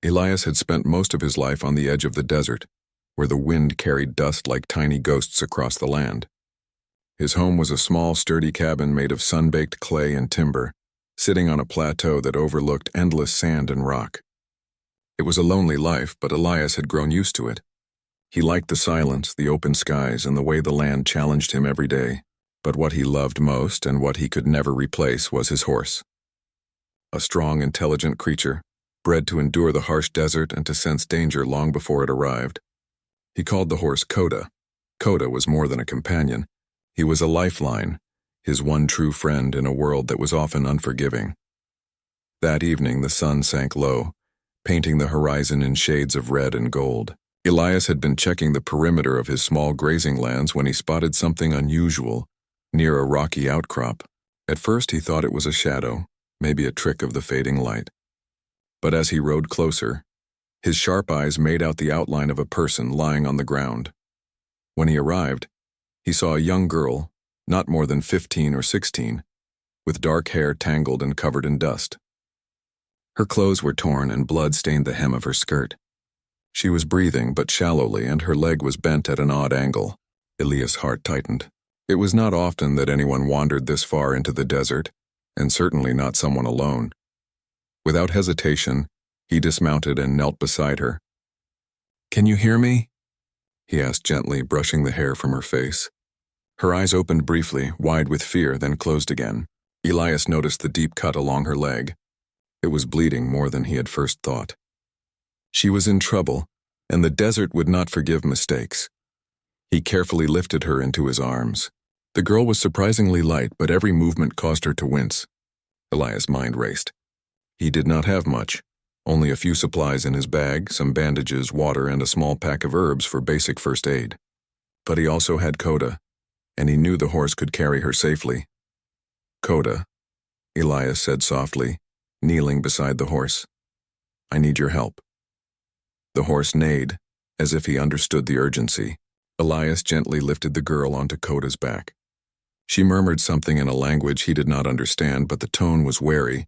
Elias had spent most of his life on the edge of the desert, where the wind carried dust like tiny ghosts across the land. His home was a small, sturdy cabin made of sun-baked clay and timber, sitting on a plateau that overlooked endless sand and rock. It was a lonely life, but Elias had grown used to it. He liked the silence, the open skies, and the way the land challenged him every day. But what he loved most and what he could never replace was his horse. A strong, intelligent creature, bred to endure the harsh desert and to sense danger long before it arrived. He called the horse Coda. Coda was more than a companion. He was a lifeline, his one true friend in a world that was often unforgiving. That evening the sun sank low, painting the horizon in shades of red and gold. Elias had been checking the perimeter of his small grazing lands when he spotted something unusual near a rocky outcrop. At first he thought it was a shadow, maybe a trick of the fading light. But as he rode closer, his sharp eyes made out the outline of a person lying on the ground. When he arrived, he saw a young girl, not more than 15 or 16, with dark hair tangled and covered in dust. Her clothes were torn and blood stained the hem of her skirt. She was breathing but shallowly, and her leg was bent at an odd angle. Elias' heart tightened. It was not often that anyone wandered this far into the desert, and certainly not someone alone. Without hesitation, he dismounted and knelt beside her. "Can you hear me?" he asked gently, brushing the hair from her face. Her eyes opened briefly, wide with fear, then closed again. Elias noticed the deep cut along her leg. It was bleeding more than he had first thought. She was in trouble, and the desert would not forgive mistakes. He carefully lifted her into his arms. The girl was surprisingly light, but every movement caused her to wince. Elias' mind raced. He did not have much, only a few supplies in his bag, some bandages, water, and a small pack of herbs for basic first aid. But he also had Coda, and he knew the horse could carry her safely. "Coda," Elias said softly, kneeling beside the horse. "I need your help." The horse neighed, as if he understood the urgency. Elias gently lifted the girl onto Coda's back. She murmured something in a language he did not understand, but the tone was wary,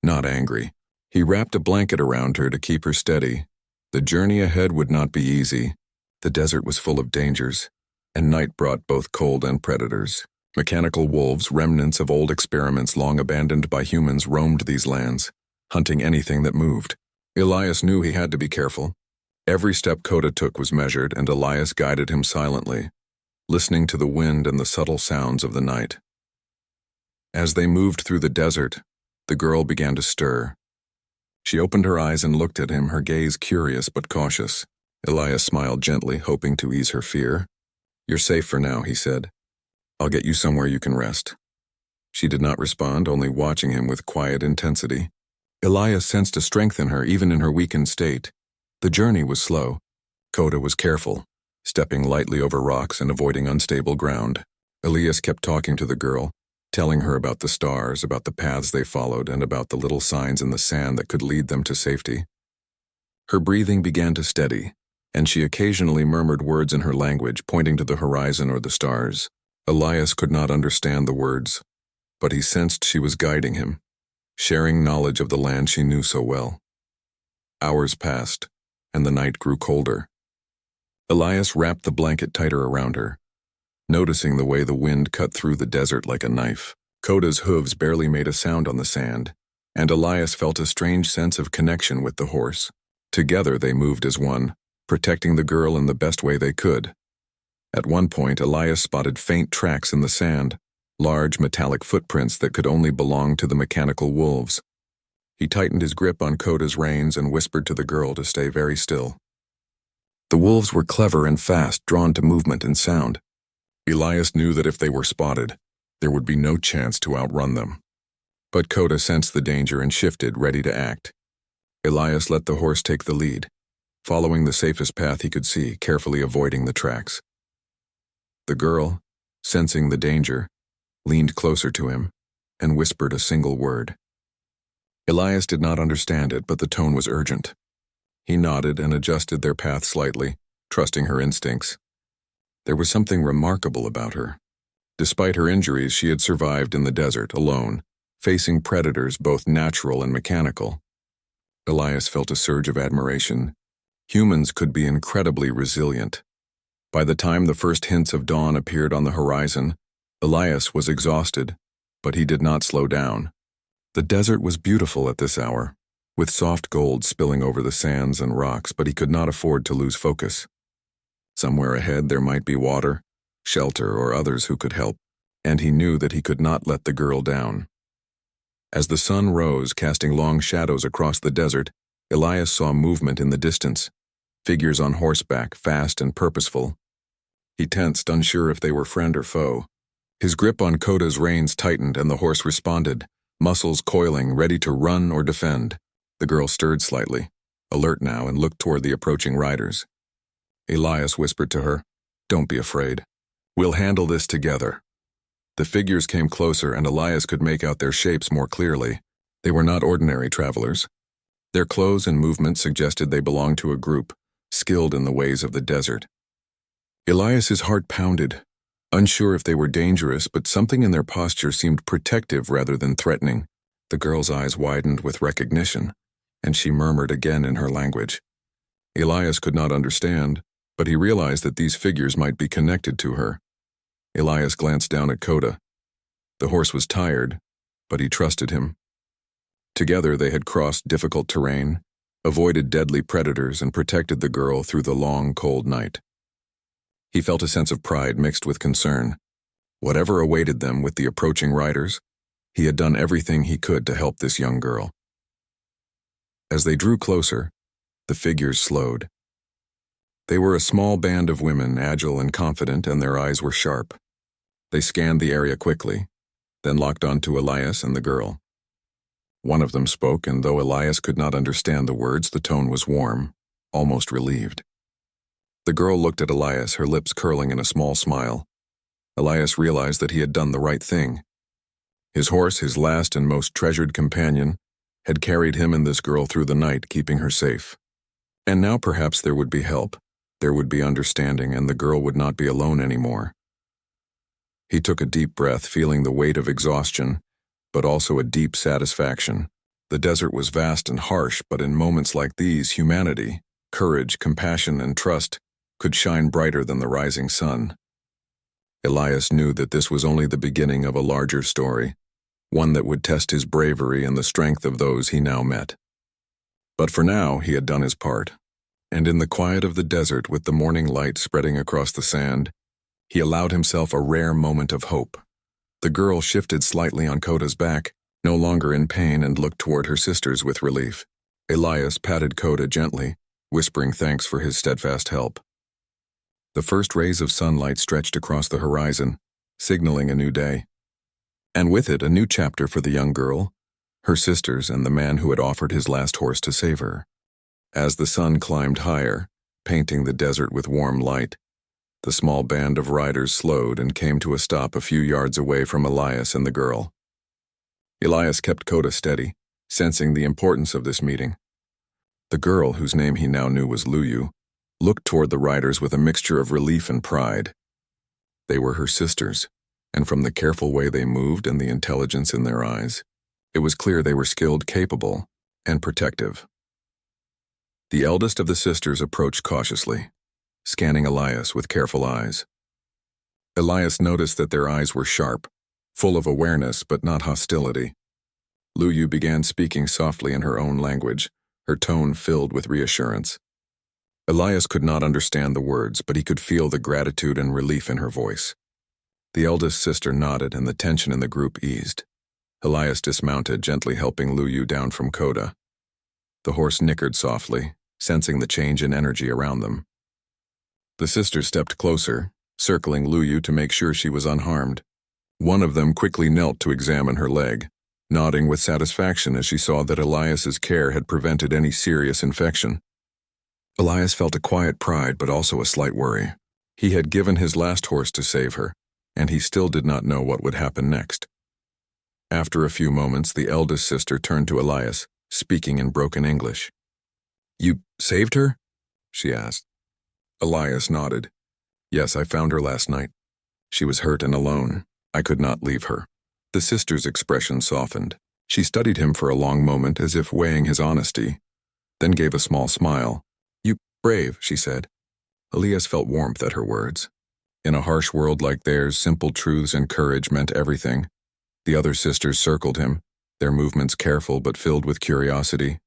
not angry. He wrapped a blanket around her to keep her steady. The journey ahead would not be easy. The desert was full of dangers, and night brought both cold and predators. Mechanical wolves, remnants of old experiments long abandoned by humans, roamed these lands, hunting anything that moved. Elias knew he had to be careful. Every step Coda took was measured, and Elias guided him silently, listening to the wind and the subtle sounds of the night. As they moved through the desert, the girl began to stir. She opened her eyes and looked at him, her gaze curious but cautious. Elias smiled gently, hoping to ease her fear. "You're safe for now," he said. "I'll get you somewhere you can rest." She did not respond, only watching him with quiet intensity. Elias sensed a strength in her, even in her weakened state. The journey was slow. Coda was careful, stepping lightly over rocks and avoiding unstable ground. Elias kept talking to the girl, telling her about the stars, about the paths they followed, and about the little signs in the sand that could lead them to safety. Her breathing began to steady, and she occasionally murmured words in her language, pointing to the horizon or the stars. Elias could not understand the words, but he sensed she was guiding him, sharing knowledge of the land she knew so well. Hours passed, and the night grew colder. Elias wrapped the blanket tighter around her, noticing the way the wind cut through the desert like a knife. Coda's hooves barely made a sound on the sand, and Elias felt a strange sense of connection with the horse. Together they moved as one, protecting the girl in the best way they could. At one point, Elias spotted faint tracks in the sand, large metallic footprints that could only belong to the mechanical wolves. He tightened his grip on Coda's reins and whispered to the girl to stay very still. The wolves were clever and fast, drawn to movement and sound. Elias knew that if they were spotted, there would be no chance to outrun them. But Coda sensed the danger and shifted, ready to act. Elias let the horse take the lead, following the safest path he could see, carefully avoiding the tracks. The girl, sensing the danger, leaned closer to him and whispered a single word. Elias did not understand it, but the tone was urgent. He nodded and adjusted their path slightly, trusting her instincts. There was something remarkable about her. Despite her injuries, she had survived in the desert alone, facing predators both natural and mechanical. Elias felt a surge of admiration. Humans could be incredibly resilient. By the time the first hints of dawn appeared on the horizon, Elias was exhausted, but he did not slow down. The desert was beautiful at this hour, with soft gold spilling over the sands and rocks, but he could not afford to lose focus. Somewhere ahead there might be water, shelter, or others who could help, and he knew that he could not let the girl down. As the sun rose, casting long shadows across the desert, Elias saw movement in the distance, figures on horseback, fast and purposeful. He tensed, unsure if they were friend or foe. His grip on Koda's reins tightened and the horse responded, muscles coiling, ready to run or defend. The girl stirred slightly, alert now, and looked toward the approaching riders. Elias whispered to her, "Don't be afraid. We'll handle this together." The figures came closer and Elias could make out their shapes more clearly. They were not ordinary travelers. Their clothes and movements suggested they belonged to a group, skilled in the ways of the desert. Elias's heart pounded, unsure if they were dangerous, but something in their posture seemed protective rather than threatening. The girl's eyes widened with recognition, and she murmured again in her language. Elias could not understand, but he realized that these figures might be connected to her. Elias glanced down at Koda. The horse was tired, but he trusted him. Together they had crossed difficult terrain, avoided deadly predators, and protected the girl through the long, cold night. He felt a sense of pride mixed with concern. Whatever awaited them with the approaching riders, he had done everything he could to help this young girl. As they drew closer, the figures slowed. They were a small band of women, agile and confident, and their eyes were sharp. They scanned the area quickly, then locked onto Elias and the girl. One of them spoke, and though Elias could not understand the words, the tone was warm, almost relieved. The girl looked at Elias, her lips curling in a small smile. Elias realized that he had done the right thing. His horse, his last and most treasured companion, had carried him and this girl through the night, keeping her safe. And now perhaps there would be help, there would be understanding, and the girl would not be alone anymore. He took a deep breath, feeling the weight of exhaustion, but also a deep satisfaction. The desert was vast and harsh, but in moments like these, humanity, courage, compassion, and trust could shine brighter than the rising sun. Elias knew that this was only the beginning of a larger story, one that would test his bravery and the strength of those he now met. But for now, he had done his part, and in the quiet of the desert, with the morning light spreading across the sand, he allowed himself a rare moment of hope. The girl shifted slightly on Koda's back, no longer in pain, and looked toward her sisters with relief. Elias patted Koda gently, whispering thanks for his steadfast help. The first rays of sunlight stretched across the horizon, signaling a new day. And with it, a new chapter for the young girl, her sisters, and the man who had offered his last horse to save her. As the sun climbed higher, painting the desert with warm light, the small band of riders slowed and came to a stop a few yards away from Elias and the girl. Elias kept Koda steady, sensing the importance of this meeting. The girl, whose name he now knew was Luyu, looked toward the riders with a mixture of relief and pride. They were her sisters, and from the careful way they moved and the intelligence in their eyes, it was clear they were skilled, capable, and protective. The eldest of the sisters approached cautiously, scanning Elias with careful eyes. Elias noticed that their eyes were sharp, full of awareness but not hostility. Luyu began speaking softly in her own language, her tone filled with reassurance. Elias could not understand the words, but he could feel the gratitude and relief in her voice. The eldest sister nodded, and the tension in the group eased. Elias dismounted, gently helping Luyu down from Koda. The horse nickered softly, sensing the change in energy around them. The sisters stepped closer, circling Luyu to make sure she was unharmed. One of them quickly knelt to examine her leg, nodding with satisfaction as she saw that Elias's care had prevented any serious infection. Elias felt a quiet pride but also a slight worry. He had given his last horse to save her, and he still did not know what would happen next. After a few moments, the eldest sister turned to Elias, speaking in broken English. "You saved her?" she asked. Elias nodded. "Yes, I found her last night. She was hurt and alone. I could not leave her." The sister's expression softened. She studied him for a long moment as if weighing his honesty, then gave a small smile. "You brave," she said. Elias felt warmth at her words. In a harsh world like theirs, simple truths and courage meant everything. The other sisters circled him, their movements careful but filled with curiosity.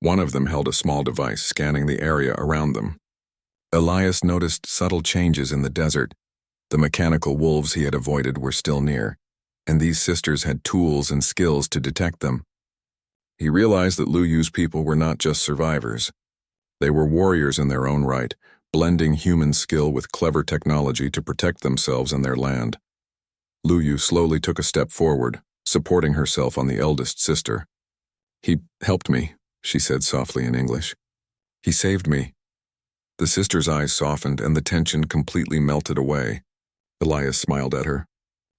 One of them held a small device, scanning the area around them. Elias noticed subtle changes in the desert. The mechanical wolves he had avoided were still near, and these sisters had tools and skills to detect them. He realized that Lu Yu's people were not just survivors. They were warriors in their own right, blending human skill with clever technology to protect themselves and their land. Lu Yu slowly took a step forward, supporting herself on the eldest sister. "He helped me," she said softly in English. "He saved me." The sister's eyes softened and the tension completely melted away. Elias smiled at her.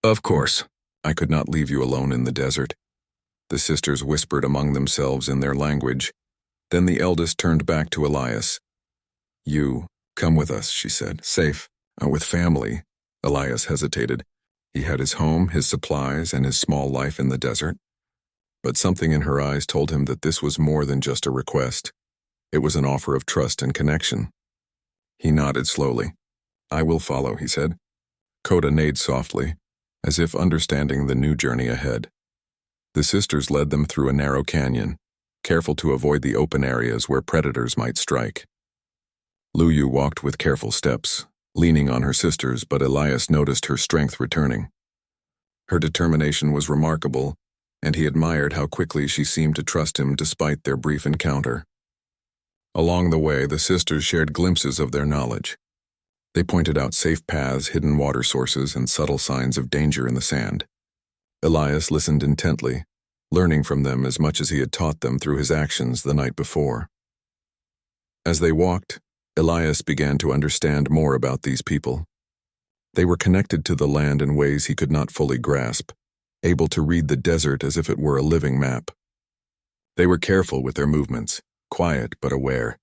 "Of course. I could not leave you alone in the desert." The sisters whispered among themselves in their language. Then the eldest turned back to Elias. "You, come with us," she said. "Safe, with family." Elias hesitated. He had his home, his supplies, and his small life in the desert. But something in her eyes told him that this was more than just a request. It was an offer of trust and connection. He nodded slowly. "I will follow," he said. Coda neighed softly, as if understanding the new journey ahead. The sisters led them through a narrow canyon, careful to avoid the open areas where predators might strike. Lu Yu walked with careful steps, leaning on her sisters, but Elias noticed her strength returning. Her determination was remarkable, and he admired how quickly she seemed to trust him despite their brief encounter. Along the way, the sisters shared glimpses of their knowledge. They pointed out safe paths, hidden water sources, and subtle signs of danger in the sand. Elias listened intently, learning from them as much as he had taught them through his actions the night before. As they walked, Elias began to understand more about these people. They were connected to the land in ways he could not fully grasp, able to read the desert as if it were a living map. They were careful with their movements, quiet but aware,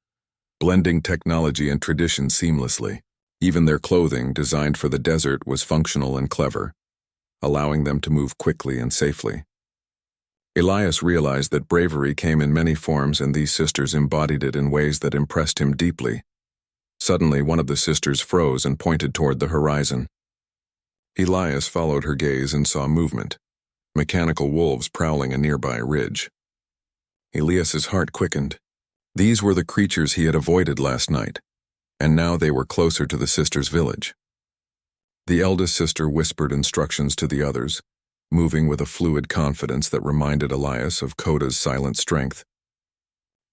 blending technology and tradition seamlessly. Even their clothing, designed for the desert, was functional and clever, allowing them to move quickly and safely. Elias realized that bravery came in many forms, and these sisters embodied it in ways that impressed him deeply. Suddenly, one of the sisters froze and pointed toward the horizon. Elias followed her gaze and saw movement, mechanical wolves prowling a nearby ridge. Elias's heart quickened. These were the creatures he had avoided last night, and now they were closer to the sisters' village. The eldest sister whispered instructions to the others, moving with a fluid confidence that reminded Elias of Coda's silent strength.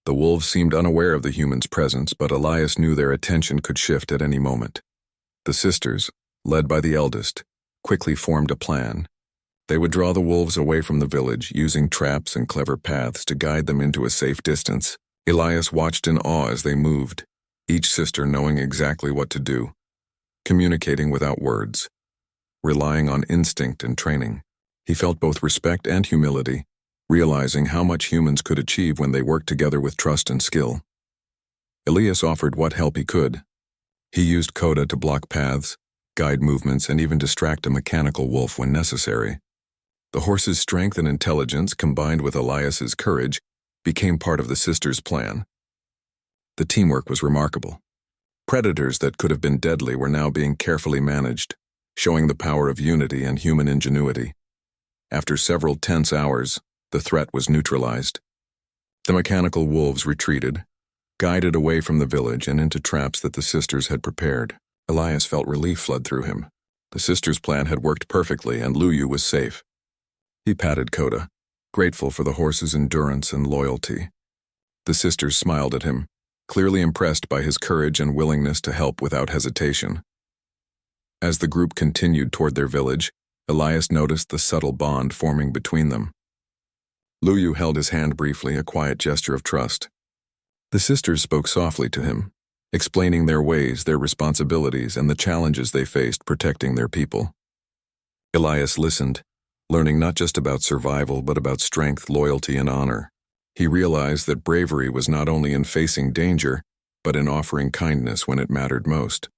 The wolves seemed unaware of the humans' presence, but Elias knew their attention could shift at any moment. The sisters, led by the eldest, quickly formed a plan. They would draw the wolves away from the village, using traps and clever paths to guide them into a safe distance. Elias watched in awe as they moved, each sister knowing exactly what to do, communicating without words, relying on instinct and training. He felt both respect and humility, realizing how much humans could achieve when they worked together with trust and skill. Elias offered what help he could. He used Coda to block paths, guide movements, and even distract a mechanical wolf when necessary. The horse's strength and intelligence, combined with Elias's courage, became part of the sisters' plan. The teamwork was remarkable. Predators that could have been deadly were now being carefully managed, showing the power of unity and human ingenuity. After several tense hours, the threat was neutralized. The mechanical wolves retreated, guided away from the village and into traps that the sisters had prepared. Elias felt relief flood through him. The sisters' plan had worked perfectly, and Lu Yu was safe. He patted Coda, grateful for the horse's endurance and loyalty. The sisters smiled at him, clearly impressed by his courage and willingness to help without hesitation. As the group continued toward their village, Elias noticed the subtle bond forming between them. Lu Yu held his hand briefly, a quiet gesture of trust. The sisters spoke softly to him, explaining their ways, their responsibilities, and the challenges they faced protecting their people. Elias listened, learning not just about survival but about strength, loyalty, and honor. He realized that bravery was not only in facing danger, but in offering kindness when it mattered most.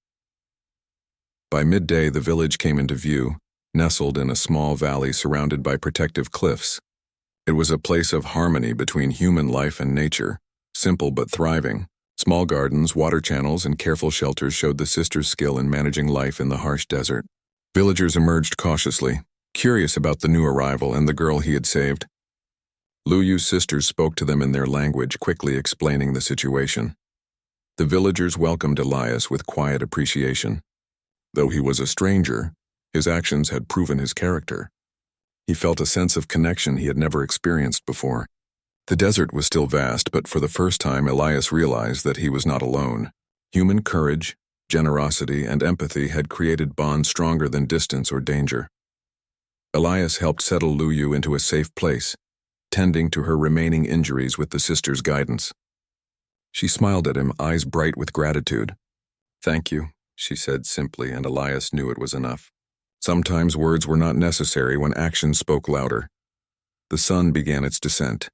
By midday, the village came into view, nestled in a small valley surrounded by protective cliffs. It was a place of harmony between human life and nature, simple but thriving. Small gardens, water channels, and careful shelters showed the sisters' skill in managing life in the harsh desert. Villagers emerged cautiously, curious about the new arrival and the girl he had saved. Lu Yu's sisters spoke to them in their language, quickly explaining the situation. The villagers welcomed Elias with quiet appreciation. Though he was a stranger, his actions had proven his character. He felt a sense of connection he had never experienced before. The desert was still vast, but for the first time Elias realized that he was not alone. Human courage, generosity, and empathy had created bonds stronger than distance or danger. Elias helped settle Lu Yu into a safe place, tending to her remaining injuries with the sisters' guidance. She smiled at him, eyes bright with gratitude. "Thank you," she said simply, and Elias knew it was enough. Sometimes words were not necessary when actions spoke louder. The sun began its descent,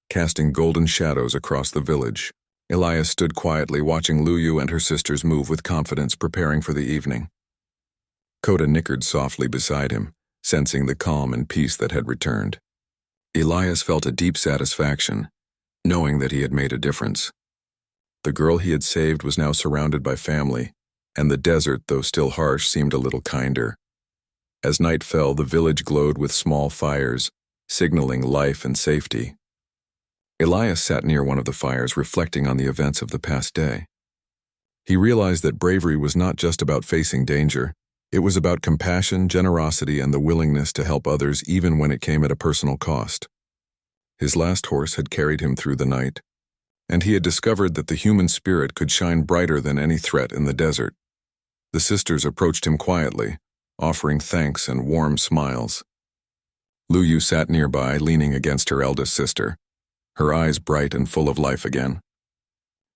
casting golden shadows across the village. Elias stood quietly watching Lu Yu and her sisters move with confidence, preparing for the evening. Coda nickered softly beside him, sensing the calm and peace that had returned. Elias felt a deep satisfaction, knowing that he had made a difference. The girl he had saved was now surrounded by family, and the desert, though still harsh, seemed a little kinder. As night fell, the village glowed with small fires, signaling life and safety. Elias sat near one of the fires, reflecting on the events of the past day. He realized that bravery was not just about facing danger. It was about compassion, generosity, and the willingness to help others even when it came at a personal cost. His last horse had carried him through the night, and he had discovered that the human spirit could shine brighter than any threat in the desert. The sisters approached him quietly, offering thanks and warm smiles. Lu Yu sat nearby, leaning against her eldest sister, her eyes bright and full of life again.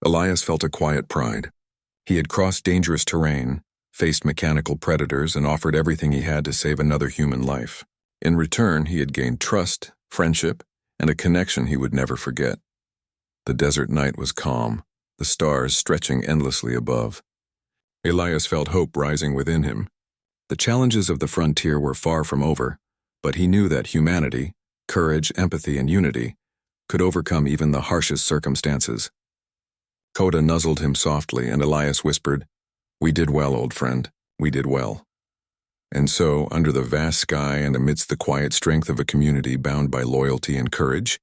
Elias felt a quiet pride. He had crossed dangerous terrain, faced mechanical predators, and offered everything he had to save another human life. In return, he had gained trust, friendship, and a connection he would never forget. The desert night was calm, the stars stretching endlessly above. Elias felt hope rising within him. The challenges of the frontier were far from over, but he knew that humanity, courage, empathy, and unity could overcome even the harshest circumstances. Coda nuzzled him softly, and Elias whispered, "We did well, old friend, we did well." And so, under the vast sky and amidst the quiet strength of a community bound by loyalty and courage,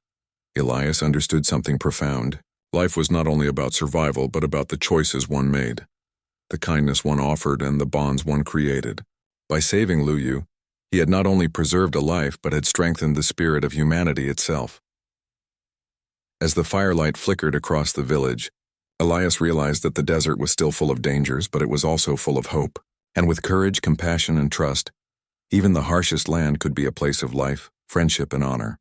Elias understood something profound. Life was not only about survival, but about the choices one made, the kindness one offered, and the bonds one created. By saving Lu Yu, he had not only preserved a life, but had strengthened the spirit of humanity itself. As the firelight flickered across the village, Elias realized that the desert was still full of dangers, but it was also full of hope. And with courage, compassion, and trust, even the harshest land could be a place of life, friendship, and honor.